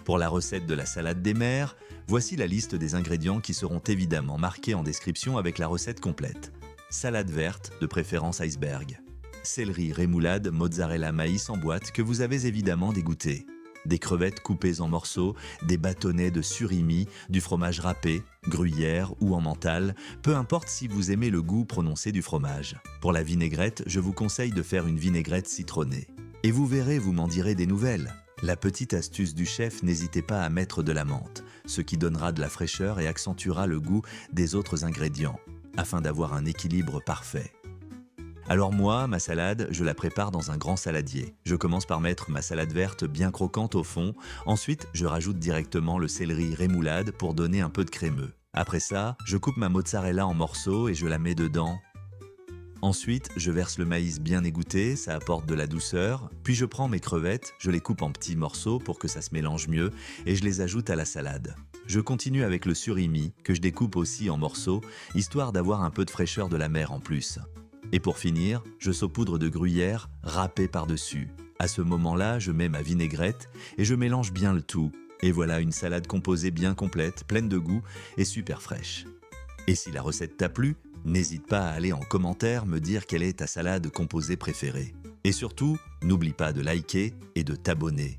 Pour la recette de la salade des mers, voici la liste des ingrédients qui seront évidemment marqués en description avec la recette complète. Salade verte, de préférence iceberg. Céleri, rémoulade, mozzarella maïs en boîte que vous avez évidemment dégoûté. Des crevettes coupées en morceaux, des bâtonnets de surimi, du fromage râpé, gruyère ou en mental, peu importe si vous aimez le goût prononcé du fromage. Pour la vinaigrette, je vous conseille de faire une vinaigrette citronnée. Et vous verrez, vous m'en direz des nouvelles. La petite astuce du chef, n'hésitez pas à mettre de la menthe, ce qui donnera de la fraîcheur et accentuera le goût des autres ingrédients, afin d'avoir un équilibre parfait. Alors moi, ma salade, je la prépare dans un grand saladier. Je commence par mettre ma salade verte bien croquante au fond. Ensuite, je rajoute directement le céleri rémoulade pour donner un peu de crémeux. Après ça, je coupe ma mozzarella en morceaux et je la mets dedans. Ensuite, je verse le maïs bien égoutté, ça apporte de la douceur. Puis je prends mes crevettes, je les coupe en petits morceaux pour que ça se mélange mieux et je les ajoute à la salade. Je continue avec le surimi, que je découpe aussi en morceaux, histoire d'avoir un peu de fraîcheur de la mer en plus. Et pour finir, je saupoudre de gruyère râpée par-dessus. À ce moment-là, je mets ma vinaigrette et je mélange bien le tout. Et voilà une salade composée bien complète, pleine de goût et super fraîche. Et si la recette t'a plu, n'hésite pas à aller en commentaire me dire quelle est ta salade composée préférée. Et surtout, n'oublie pas de liker et de t'abonner.